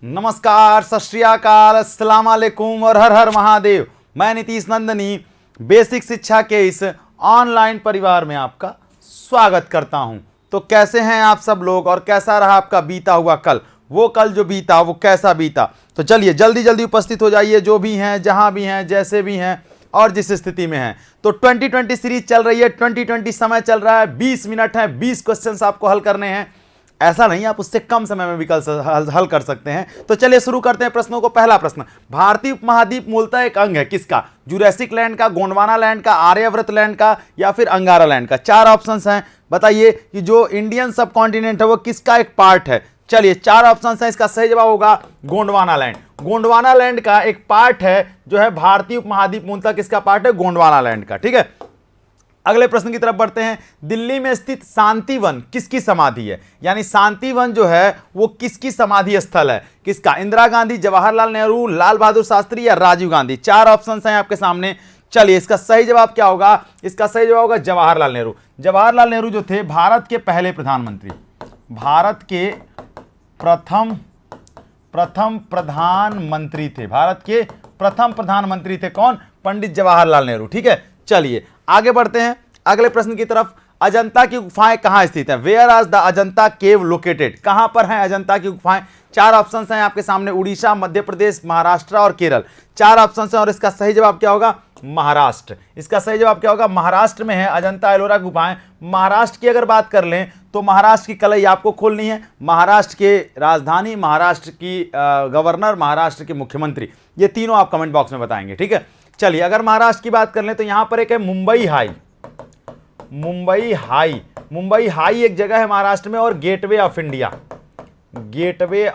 नमस्कार, सत श्री अकाल, अस्सलाम वालेकुम और हर हर महादेव। मैं नीतीश नंदनी बेसिक शिक्षा के इस ऑनलाइन परिवार में आपका स्वागत करता हूं। तो कैसे हैं आप सब लोग और कैसा रहा आपका बीता हुआ कल? वो कल जो बीता वो कैसा बीता? तो चलिए जल्दी जल्दी उपस्थित हो जाइए, जो भी हैं, जहां भी हैं, जैसे भी हैं और जिस स्थिति में हैं। तो 2020 सीरीज चल रही है, 2020 समय चल रहा है, 20 मिनट है, 20 क्वेश्चंस आपको हल करने हैं। ऐसा नहीं, आप उससे कम समय में भी हल कर सकते हैं। तो चलिए शुरू करते हैं प्रश्नों को। पहला प्रश्न, भारतीय उपमहाद्वीप मूलतः एक अंग है किसका? जुरैसिक लैंड का, गोंडवाना लैंड का, आर्यव्रत लैंड का या फिर अंगारा लैंड का? 4 ऑप्शंस हैं। बताइए कि जो इंडियन सब कॉन्टिनेंट है वो किसका एक पार्ट है? चलिए 4 ऑप्शंस हैं, इसका सही जवाब होगा गोंडवाना लैंड। गोंडवाना लैंड का एक पार्ट है जो है भारतीय उपमहाद्वीप मूलतः किसका पार्ट है? गोंडवाना लैंड का। ठीक है, अगले प्रश्न की तरफ बढ़ते हैं। दिल्ली में स्थित शांतिवन किसकी समाधि है? यानी शांतिवन जो है वो किसकी समाधि स्थल है? किसका? इंदिरा गांधी, जवाहरलाल नेहरू, लाल बहादुर शास्त्री या राजीव गांधी? 4 ऑप्शंस हैं आपके सामने। चलिए इसका सही जवाब क्या होगा? इसका सही जवाब होगा जवाहरलाल नेहरू। जवाहरलाल नेहरू जो थे भारत के पहले प्रधानमंत्री, भारत के प्रथम प्रधानमंत्री थे। भारत के प्रथम प्रधानमंत्री थे कौन? पंडित जवाहरलाल नेहरू। ठीक है, चलिए आगे बढ़ते हैं अगले प्रश्न की तरफ। अजंता की गुफाएं कहां स्थित हैं? Where are the Ajanta cave located? कहां पर हैं अजंता की गुफाएं? 4 ऑप्शंस हैं आपके सामने, उड़ीसा, मध्य प्रदेश, महाराष्ट्र और केरल। 4 ऑप्शंस हैं और इसका सही जवाब क्या होगा? महाराष्ट्र। इसका सही जवाब क्या होगा? महाराष्ट्र में है अजंता एलोरा गुफाएं। महाराष्ट्र की अगर बात कर लें तो महाराष्ट्र की कलई आपको खोलनी है। महाराष्ट्र के राजधानी, महाराष्ट्र की गवर्नर, महाराष्ट्र के मुख्यमंत्री, ये तीनों आप कमेंट बॉक्स में बताएंगे। ठीक है, चलिए अगर महाराष्ट्र की बात कर लें तो यहां पर एक है मुंबई हाई। मुंबई हाई एक जगह है महाराष्ट्र में, और gateway of India, gateway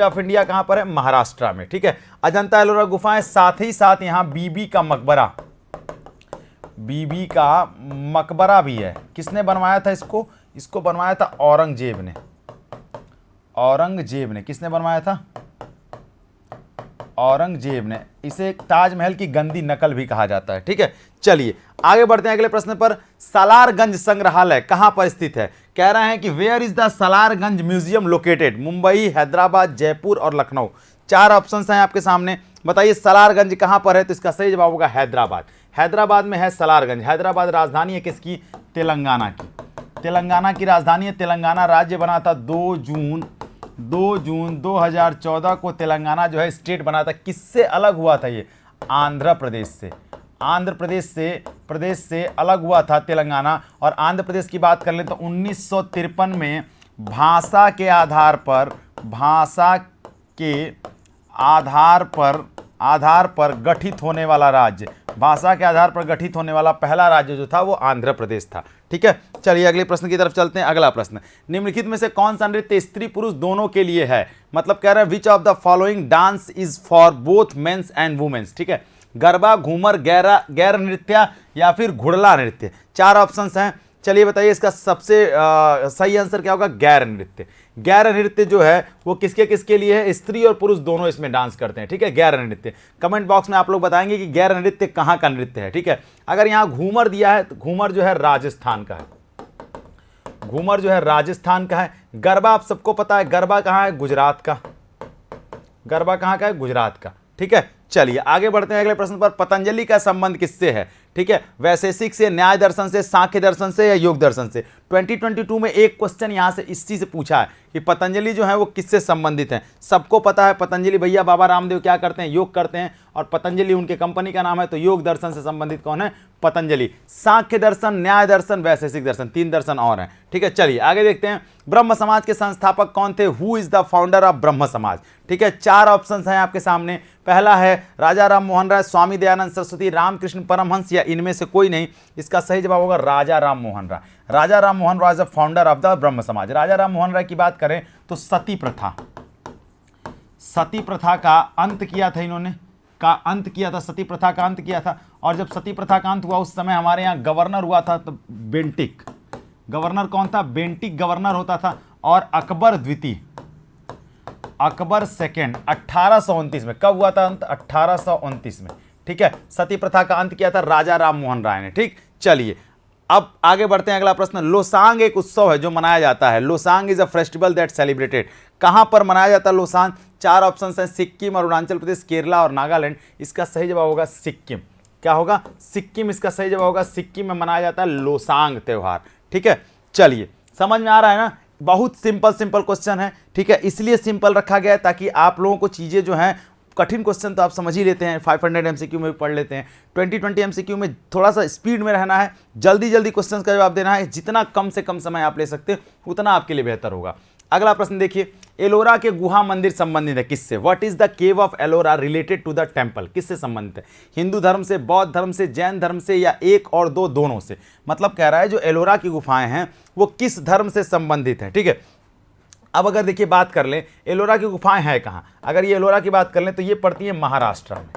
of India कहां पर है? महाराष्ट्र में। ठीक है, अजंता एलोरा गुफाएं, साथ ही साथ यहां बीबी का मकबरा भी है। किसने बनवाया था इसको? इसको बनवाया था औरंगजेब ने। किसने बनवाया था? औरंगजेब ने। इसे ताजमहल की गंदी नकल भी कहा जाता है। ठीक है, चलिए आगे बढ़ते हैं अगले प्रश्न पर। सालारगंज संग्रहालय कहां पर स्थित है? कह रहे हैं कि where is the Salarjung museum located? Mumbai, Hyderabad, Jaipur और लखनऊ। 4 ऑप्शंस हैं आपके सामने। बताइए सालारगंज कहां पर है? तो इसका सही जवाब होगा हैदराबाद। हैदराबाद में है सालारगंज। हैदराबाद राजधानी है किसकी? तेलंगाना की। तेलंगाना की राजधानी है। तेलंगाना राज्य बना था 2 जून 2014 को। तेलंगाना जो है स्टेट बना था। किससे अलग हुआ था ये? आंध्र प्रदेश से अलग हुआ था तेलंगाना। और आंध्र प्रदेश की बात कर लें तो 1953 में भाषा के आधार पर गठित होने वाला राज्य, भाषा के आधार पर गठित होने वाला पहला राज्य जो था वो आंध्र प्रदेश था। ठीक है, चलिए अगले प्रश्न की तरफ चलते हैं। अगला प्रश्न, निम्नलिखित में से कौन सा नृत्य स्त्री पुरुष दोनों के लिए है? मतलब कह रहे हैं which of the following dance is for both mens and womens? ठीक है, गरबा, घूमर, गैर नृत्य या फिर घुड़ला नृत्य? 4 ऑप्शंस हैं। चलिए बताइए इसका सबसे सही आंसर क्या होगा? गैर नृत्य। गैर नृत्य जो है वो किसके किसके लिए है? स्त्री और पुरुष दोनों इसमें डांस करते हैं। ठीक है, गैर नृत्य। कमेंट बॉक्स में आप लोग बताएंगे कि गैर नृत्य कहाँ का नृत्य है। ठीक है, अगर यहाँ घूमर दिया है तो घूमर जो है राजस्थान का है। गरबा आप सबको पता है, गरबा कहाँ है? गुजरात का। ठीक है, चलिए आगे बढ़ते हैं अगले प्रश्न पर। पतंजलि का संबंध किससे है? ठीक है, वैशेषिक से, न्याय दर्शन से, सांख्य दर्शन से या योग दर्शन से? 2022 में एक क्वेश्चन यहां से इसी से पूछा है कि पतंजलि जो है वो किससे संबंधित है। सबको पता है पतंजलि भैया बाबा रामदेव क्या करते हैं? योग करते हैं, और पतंजलि उनके कंपनी का नाम है। तो योग दर्शन से संबंधित कौन है? पतंजलि। सांख्य दर्शन, न्याय दर्शन, वैशेषिक दर्शन, 3 दर्शन और हैं। ठीक है, चलिए आगे देखते हैं। ब्रह्म समाज के संस्थापक कौन थे? Who is the founder of ब्रह्म समाज? ठीक है, 4 ऑप्शंस हैं आपके सामने। पहला है राजा राम मोहन राय, स्वामी दयानंद सरस्वती, रामकृष्ण परमहंस या इनमें से कोई नहीं। इसका सही जवाब होगा Raja Ram Mohan Roy. Raja Ram Mohan Roy is the founder of the Brahmo Samaj. राजा राम मोहन राय की बात करें तो सती प्रथा का अंत किया था इन्होंने, सती प्रथा का अंत किया था। और जब सती प्रथा का अंत हुआ उस समय हमारे यहाँ गवर्नर हुआ था तो बेंटिक। गवर्नर कौन था? बेंटिक गवर्नर होता था। और अकबर द्वितीय, अकबर सेकेंड 1829 में। कब हुआ था अंत? 1829 में। ठीक है, सती प्रथा का अंत किया था राजा राम मोहन राय ने। ठीक, चलिए अब आगे बढ़ते हैं, अगला प्रश्न। लोसांग एक उत्सव है जो मनाया जाता है। Losoong is a festival that celebrated. कहां पर मनाया जाता है लोसांग? 4 ऑप्शन हैं, सिक्किम, अरुणाचल प्रदेश, केरला और नागालैंड। इसका सही जवाब होगा सिक्किम। क्या होगा? सिक्किम इसका सही जवाब होगा। सिक्किम में मनाया जाता है लोसांग त्योहार। ठीक है, चलिए समझ में आ रहा है ना? बहुत सिंपल क्वेश्चन है। ठीक है, इसलिए सिंपल रखा गया है ताकि आप लोगों को चीजें जो हैं, कठिन क्वेश्चन तो आप समझ ही लेते हैं, 500 एमसीक्यू में भी पढ़ लेते हैं, 20 एमसीक्यू में थोड़ा सा स्पीड में रहना है, जल्दी जल्दी क्वेश्चन का जवाब देना है। जितना कम से कम समय आप ले सकते हैं उतना आपके लिए बेहतर होगा। अगला प्रश्न देखिए, एलोरा के गुहा मंदिर संबंधित है किससे? What is the cave of Ellora related to the temple? किससे संबंधित है? हिंदू धर्म से, बौद्ध धर्म से, जैन धर्म से, या एक और दो, दोनों से? मतलब कह रहा है जो एलोरा की गुफाएं हैं वो किस धर्म से संबंधित है। ठीक है, अब अगर देखिए बात कर लें एलोरा की गुफाएं हैं कहाँ, अगर ये एलोरा की बात कर लें तो ये पड़ती है महाराष्ट्र में,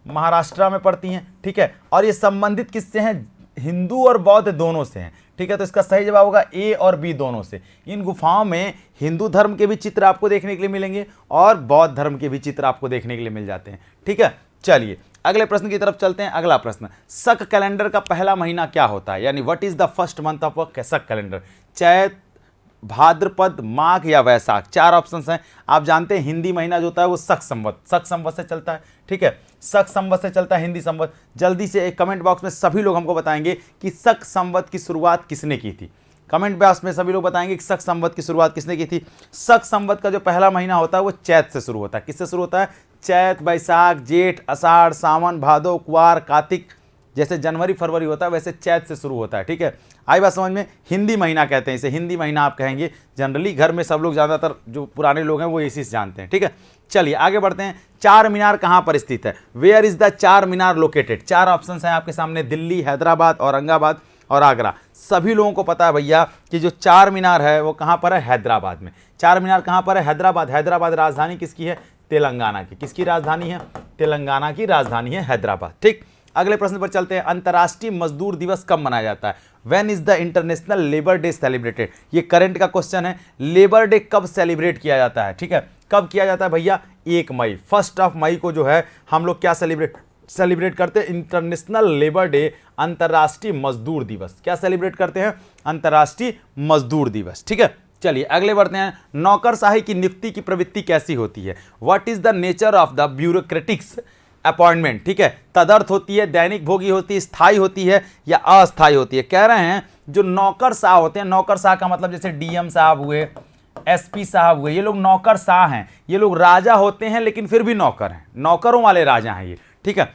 महाराष्ट्र में पड़ती हैं। ठीक है, और ये संबंधित किससे हैं? हिंदू और बौद्ध दोनों से हैं। ठीक है, तो इसका सही जवाब होगा ए और बी, दोनों से। इन गुफाओं में हिंदू धर्म के भी चित्र आपको देखने के लिए मिलेंगे और बौद्ध धर्म के भी चित्र आपको देखने के लिए मिल जाते हैं। ठीक है, चलिए अगले प्रश्न की तरफ चलते हैं। अगला प्रश्न, शक कैलेंडर का पहला महीना क्या होता है? यानी what is the first month of शक कैलेंडर? चैत, भाद्रपद, माघ या वैशाख? 4 ऑप्शंस हैं। आप जानते हैं हिंदी महीना जो होता है वो शक संवत से चलता है। ठीक है, शक संवत से चलता है हिंदी संवत। जल्दी से एक कमेंट बॉक्स में सभी लोग हमको बताएंगे कि शक संवत की शुरुआत किसने की थी। कमेंट बॉक्स में सभी लोग बताएंगे कि शक संवत की शुरुआत किसने की थी। शक संवत का जो पहला महीना होता है वो चैत से शुरू होता है। किससे शुरू होता है? चैत, बैसाख, जेठ, आषाढ़, सावन, भादो, कुवार, कार्तिक। जैसे जनवरी फरवरी होता है वैसे चैत से शुरू होता है। ठीक है, आई बात समझ में? हिंदी महीना कहते हैं इसे, हिंदी महीना आप कहेंगे। जनरली घर में सब लोग, ज़्यादातर जो पुराने लोग हैं वो इसी से जानते हैं। ठीक है, चलिए आगे बढ़ते हैं। चार मीनार कहाँ पर स्थित है? वेयर इज द चार मीनार लोकेटेड? 4 ऑप्शन हैं आपके सामने, दिल्ली, हैदराबाद, औरंगाबाद और आगरा। सभी लोगों को पता है भैया कि जो चार मीनार है वो कहाँ पर है? हैदराबाद में। चार मीनार कहाँ पर है? हैदराबाद। हैदराबाद राजधानी किसकी है? तेलंगाना की। किसकी राजधानी है? तेलंगाना की राजधानी है हैदराबाद। ठीक, अगले प्रश्न पर चलते हैं। अंतर्राष्ट्रीय मजदूर दिवस कब मनाया जाता है? When is the international labour day celebrated? ये करंट का क्वेश्चन है। लेबर डे कब सेलिब्रेट किया जाता है? ठीक है, कब किया जाता है भैया? 1 मई, 1 मई को जो है हम लोग क्या सेलिब्रेट करते हैं? इंटरनेशनल लेबर डे, अंतर्राष्ट्रीय मजदूर दिवस। क्या सेलिब्रेट करते हैं? अंतर्राष्ट्रीय मजदूर दिवस। ठीक है, चलिए अगले बढ़ते हैं। नौकरशाही की नियुक्ति की प्रवृत्ति कैसी होती है? What is the nature of the bureaucratics appointment? ठीक है, तदर्थ होती है, दैनिक भोगी होती है, स्थायी होती है या अस्थायी होती है? कह रहे हैं जो नौकरशाह होते हैं, नौकरशाह का मतलब जैसे डीएम साहब हुए, एसपी साहब हुए, ये लोग नौकरशाह हैं। ये लोग राजा होते हैं लेकिन फिर भी नौकर हैं, नौकरों वाले राजा हैं ये। ठीक है,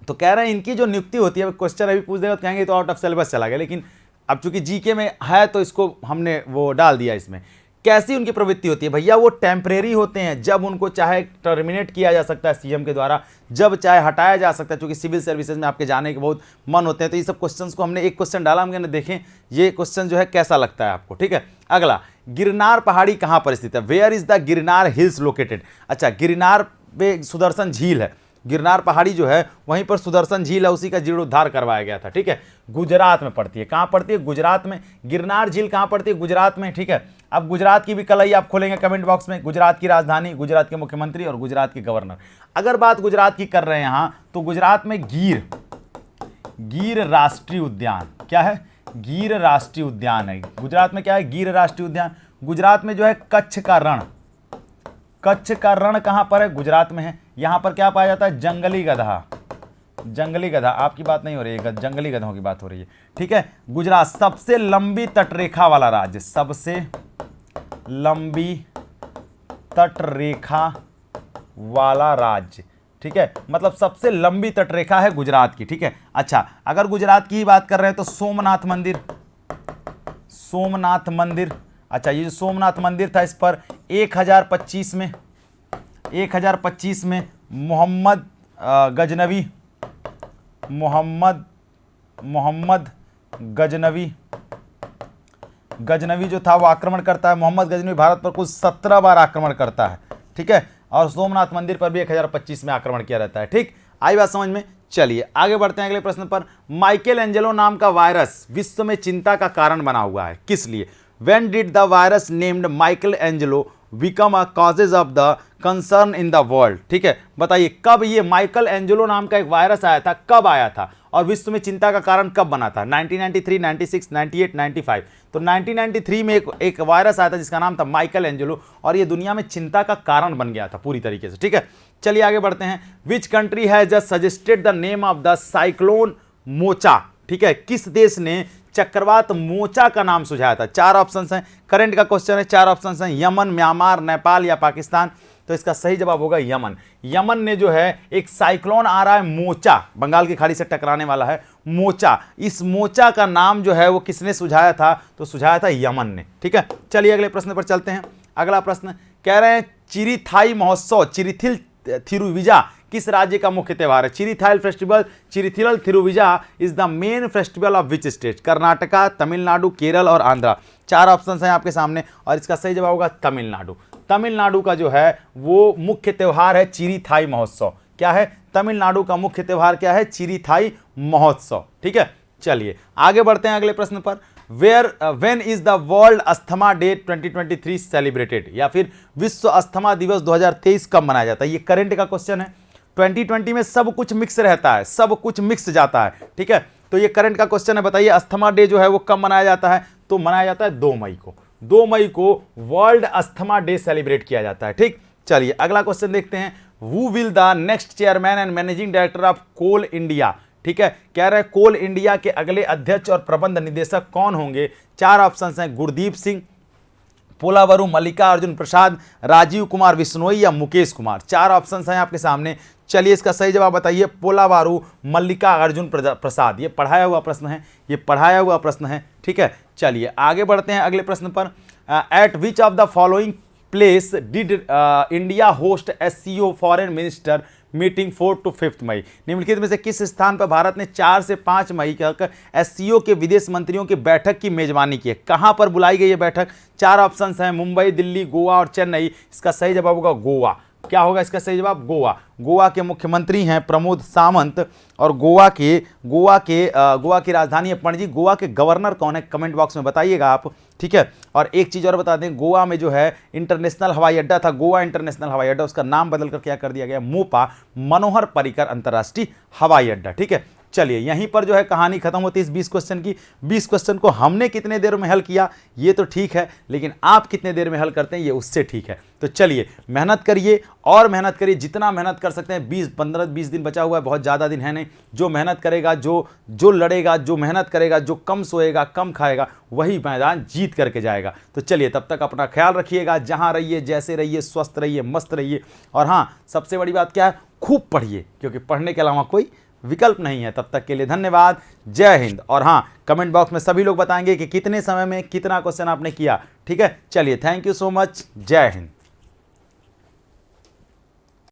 तो कह रहे हैं इनकी जो नियुक्ति होती है, क्वेश्चन अभी पूछ देगा तो कहेंगे तो आउट ऑफ सिलेबस चला गया, लेकिन अब चूंकि जीके में है तो इसको हमने वो डाल दिया इसमें। कैसी उनकी प्रवृत्ति होती है भैया? वो टेम्परेरी होते हैं, जब उनको चाहे टर्मिनेट किया जा सकता है सीएम के द्वारा, जब चाहे हटाया जा सकता है। क्योंकि सिविल सर्विसेज में आपके जाने के बहुत मन होते हैं, तो ये सब क्वेश्चंस को हमने एक क्वेश्चन डाला, हम देखें ये क्वेश्चन जो है कैसा लगता है आपको। ठीक है, अगला, गिरनार पहाड़ी कहाँ पर स्थित है? Where is the Girnar hills located? अच्छा, गिरनार पे सुदर्शन झील है, गिरनार पहाड़ी जो है वहीं पर सुदर्शन झील है, उसी का जीर्णोद्धार करवाया गया था। ठीक है, गुजरात में पड़ती है। कहाँ पड़ती है? गुजरात में। गिरनार झील कहाँ पड़ती है? गुजरात में। ठीक है, अब गुजरात की भी कलई आप खोलेंगे कमेंट बॉक्स में, गुजरात की राजधानी, गुजरात के मुख्यमंत्री और गुजरात के गवर्नर। अगर बात गुजरात की कर रहे हैं यहाँ, तो गुजरात में गिर राष्ट्रीय उद्यान, क्या है? गिर राष्ट्रीय उद्यान है। गुजरात में क्या है? गिर राष्ट्रीय उद्यान। गुजरात में जो है कच्छ का रण, कच्छ का रण कहाँ पर है? गुजरात में है। यहाँ पर क्या पाया जाता है? जंगली गधा, जंगली गधा। आपकी बात नहीं हो रही है, जंगली गधों की बात हो रही है। ठीक है, गुजरात सबसे लंबी तटरेखा वाला राज्य, सबसे लंबी तटरेखा वाला राज्य। ठीक है, मतलब सबसे लंबी तटरेखा है गुजरात की। ठीक है, अच्छा अगर गुजरात की ही बात कर रहे हैं तो सोमनाथ मंदिर, सोमनाथ मंदिर। अच्छा, ये जो सोमनाथ मंदिर था इस पर 1025 में मोहम्मद गजनवी जो था वो आक्रमण करता है। मोहम्मद गजनवी भारत पर कुल 17 बार आक्रमण करता है। ठीक है, और सोमनाथ मंदिर पर भी 1025 में आक्रमण किया रहता है। ठीक, आई बात समझ में? चलिए आगे बढ़ते हैं अगले प्रश्न पर। माइकल एंजेलो नाम का वायरस विश्व में चिंता का कारण बना हुआ है, किस लिए? When did the virus named Michael Angelo become a causes of the concern in the world. ठीक है, बताइए कब ये माइकल एंजेलो नाम का एक वायरस आया था, कब आया था और विश्व में चिंता का कारण कब बना था? 1993, 96, 98, 95। तो 1993 में एक वायरस आया था जिसका नाम था माइकल एंजेलो और ये दुनिया में चिंता का कारण बन गया था पूरी तरीके से। ठीक है, चलिए आगे बढ़ते हैं। Which country has just suggested the name of the cyclone mocha? ठीक है, किस देश ने चक्रवात मोचा का नाम सुझाया था? 4 ऑप्शंस हैं, करंट का क्वेश्चन है, 4 ऑप्शंस हैं, यमन, म्यांमार, नेपाल या पाकिस्तान। तो इसका सही जवाब होगा यमन। यमन ने जो है एक साइक्लोन आ रहा है मोचा, बंगाल की खाड़ी से टकराने वाला है मोचा, इस मोचा का नाम जो है वो किसने सुझाया था? तो सुझाया था यमन ने। ठीक है, चलिए अगले प्रश्न पर चलते हैं। अगला प्रश्न कह रहे हैं चिरिथाई महोत्सव, चिरिथिल थिरुविजा किस राज्य का मुख्य त्योहार है? Chithirai festival, Chithirai Thiruvizha is the main festival of which state? Karnataka, Tamil Nadu, Kerala और आंध्रा। 4 ऑप्शंस हैं आपके सामने और इसका सही जवाब होगा तमिलनाडु। तमिलनाडु का जो है वो मुख्य त्योहार है चिरिथाई महोत्सव। क्या है? तमिलनाडु का मुख्य त्योहार क्या है? चिरिथाई महोत्सव। ठीक है, चलिए आगे बढ़ते हैं अगले प्रश्न पर। When is the world asthma day 2023 celebrated? या फिर विश्व अस्थमा दिवस 2023 कब मनाया जाता है? ये करंट का क्वेश्चन है। 2020 में सब कुछ मिक्स रहता है, सब कुछ मिक्स जाता है। ठीक है, तो ये करंट का क्वेश्चन है। बताइए अस्थमा डे जो है वो कब मनाया जाता है? तो मनाया जाता है 2 मई को। 2 मई को वर्ल्ड अस्थमा डे सेलिब्रेट किया जाता है। ठीक, चलिए अगला क्वेश्चन देखते हैं। Who will the next chairman and managing director of coal India? ठीक है, कह रहे हैं कोल इंडिया के अगले अध्यक्ष और प्रबंध निदेशक कौन होंगे? 4 ऑप्शंस हैं, गुरदीप सिंह, पोलावरू, मल्लिकार्जुन प्रसाद, राजीव कुमार बिश्नोई या मुकेश कुमार। 4 ऑप्शंस हैं आपके सामने। चलिए इसका सही जवाब बताइए, पोलावारू मल्लिकार्जुन प्रसाद। ये पढ़ाया हुआ प्रश्न है, ये पढ़ाया हुआ प्रश्न है। ठीक है, चलिए आगे बढ़ते हैं अगले प्रश्न पर। Eight which of the following place did India host SCO foreign minister meeting 4 to 5 मई? निम्नलिखित में से किस स्थान पर भारत ने 4 से 5 मई तक एससीओ के विदेश मंत्रियों की बैठक की मेजबानी की है? कहां पर बुलाई गई ये बैठक? 4 ऑप्शंस हैं, मुंबई, दिल्ली, गोवा और चेन्नई। इसका सही जवाब होगा गोवा। क्या होगा इसका सही जवाब? गोवा। गोवा के मुख्यमंत्री हैं प्रमोद सावंत और गोवा की राजधानी है पणजी। गोवा के गवर्नर कौन है? कमेंट बॉक्स में बताइएगा आप। ठीक है, और एक चीज़ और बता दें, गोवा में जो है इंटरनेशनल हवाई अड्डा था, गोवा इंटरनेशनल हवाई अड्डा, उसका नाम बदल कर क्या कर दिया गया? मोपा, मनोहर पर्रिकर अंतर्राष्ट्रीय हवाई अड्डा। ठीक है, चलिए यहीं पर जो है कहानी खत्म होती है इस 20 क्वेश्चन की। 20 क्वेश्चन को हमने कितने देर में हल किया ये तो ठीक है, लेकिन आप कितने देर में हल करते हैं ये उससे ठीक है। तो चलिए मेहनत करिए और मेहनत करिए, जितना मेहनत कर सकते हैं। 20 दिन बचा हुआ है, बहुत ज़्यादा दिन है नहीं। जो मेहनत करेगा, जो लड़ेगा, जो मेहनत करेगा, जो कम सोएगा, कम खाएगा, वही मैदान जीत करके जाएगा। तो चलिए तब तक अपना ख्याल रखिएगा, जहाँ रहिए, जैसे रहिए, स्वस्थ रहिए, मस्त रहिए। और हाँ, सबसे बड़ी बात क्या है? खूब पढ़िए, क्योंकि पढ़ने के अलावा कोई विकल्प नहीं है। तब तक के लिए धन्यवाद, जय हिंद। और हाँ, कमेंट बॉक्स में सभी लोग बताएंगे कि कितने समय में कितना क्वेश्चन आपने किया। ठीक है, चलिए थैंक यू सो मच, जय हिंद।